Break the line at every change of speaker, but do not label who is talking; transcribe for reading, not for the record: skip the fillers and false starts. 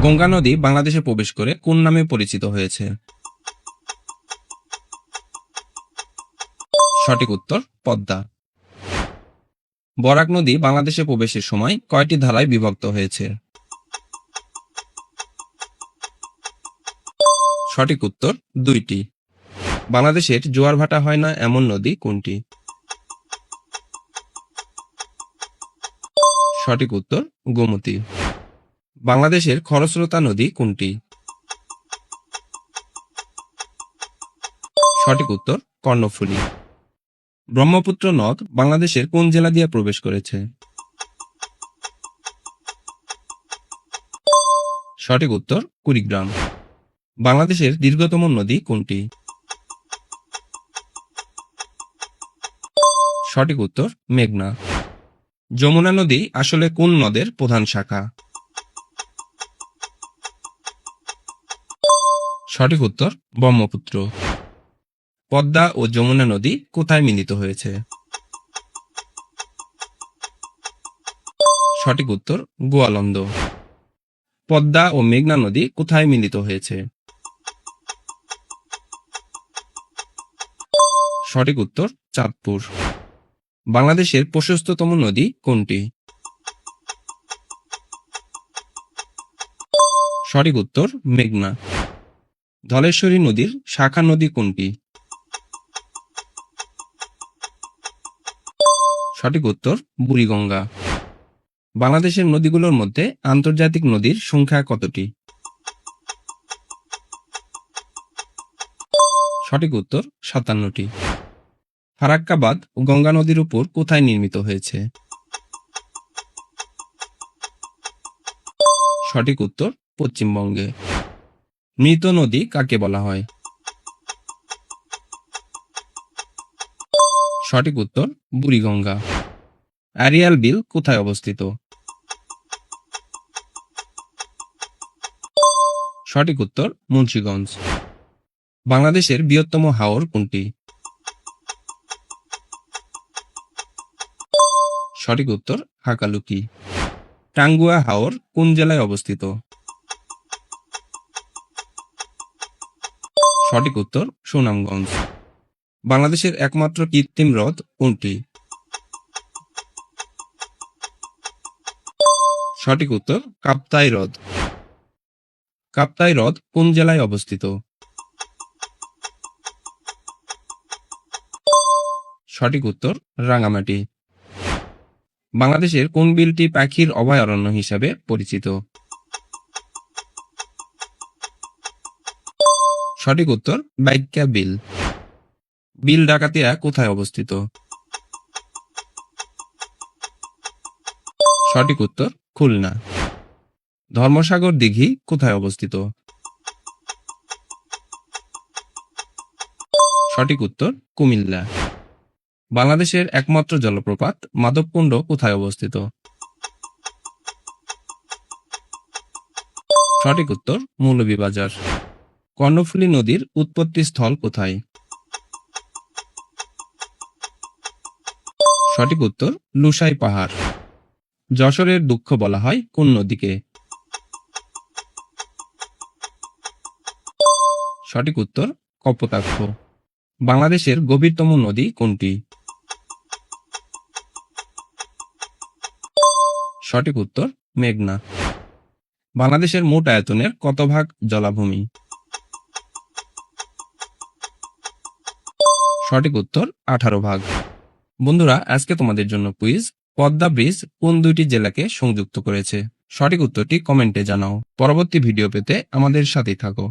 গঙ্গা নদী বাংলাদেশে প্রবেশ করে কোন নামে পরিচিত হয়েছে? সঠিক উত্তর পদ্মা। বরাক নদী বাংলাদেশে প্রবেশের সময় কয়টি ধারায় বিভক্ত হয়েছে? সঠিক উত্তর 2টি। বাংলাদেশের জোয়ার ভাটা হয় না এমন নদী কোনটি? সঠিক উত্তর গোমতী। বাংলাদেশের খরস্রোতা নদী কোনটি? সঠিক উত্তর কর্ণফুলী। ব্রহ্মপুত্র নদ বাংলাদেশের কোন জেলা দিয়ে প্রবেশ করেছে? সঠিক উত্তর কুড়িগ্রাম। বাংলাদেশের দীর্ঘতম নদী কোনটি? সঠিক উত্তর মেঘনা। যমুনা নদী আসলে কোন নদের প্রধান শাখা? সঠিক উত্তর ব্রহ্মপুত্র। পদ্মা ও যমুনা নদী কোথায় মিলিত হয়েছে? সঠিক উত্তর গোয়ালন্দ। পদ্মা ও মেঘনা নদী কোথায় মিলিত হয়েছে? সঠিক উত্তর চাঁদপুর। বাংলাদেশের প্রশস্ততম নদী কোনটি? সঠিক উত্তর মেঘনা। ধলেশ্বরী নদীর শাখা নদী কোনটি? সঠিক উত্তর বুড়িগঙ্গা। বাংলাদেশের নদীগুলোর মধ্যে আন্তর্জাতিক নদীর সংখ্যা কতটি? সঠিক উত্তর 57টি। ফারাক্কা বাঁধ গঙ্গা নদীর উপর কোথায় নির্মিত হয়েছে? সঠিক উত্তর পশ্চিমবঙ্গে। মৃত নদী কাকে বলা হয়? সঠিক উত্তর বুড়িগঙ্গা। আরিয়াল বিল কোথায় অবস্থিত? সঠিক উত্তর মুন্সিগঞ্জ। বাংলাদেশের বৃহত্তম হাওর কোনটি? সঠিক উত্তর হাকালুকি। টাঙ্গুয়া হাওর কোন জেলায় অবস্থিত? সঠিক উত্তর সুনামগঞ্জ। বাংলাদেশের একমাত্র কৃত্রিম হ্রদ কোনটি? সঠিক উত্তর কাপ্তাই হ্রদ। কাপ্তাই হ্রদ কোন জেলায় অবস্থিত? সঠিক উত্তর রাঙামাটি। বাংলাদেশের কোন বিলটি পাখির অভয়ারণ্য হিসাবে পরিচিত? সঠিক উত্তর বাইক্কা বিল। বিল ডাকাতিয়া কোথায় অবস্থিত? সঠিক উত্তর খুলনা। ধর্মসাগর দিঘি কোথায় অবস্থিত? সঠিক উত্তর কুমিল্লা। বাংলাদেশের একমাত্র জলপ্রপাত মাধবকুণ্ড কোথায় অবস্থিত? সঠিক উত্তর মৌলভীবাজার। কর্ণফুলী নদীর উৎপত্তি স্থল কোথায়? সঠিক উত্তর লুসাই পাহাড়। যশোরের দুঃখ বলা হয় কোন নদীকে? সঠিক উত্তর কপোতাক্ষ। বাংলাদেশের গভীরতম নদী কোনটি? সঠিক উত্তর মেঘনা। বাংলাদেশের মোট আয়তনের কত ভাগ জলাভূমি? সঠিক উত্তর 18 ভাগ। বন্ধুরা, আজকে তোমাদের জন্য কুইজ, পদ্মা ব্রিজ কোন 2টি জেলাকে সংযুক্ত করেছে? সঠিক উত্তরটি কমেন্টে জানাও। পরবর্তী ভিডিও পেতে আমাদের সাথেই থাকো।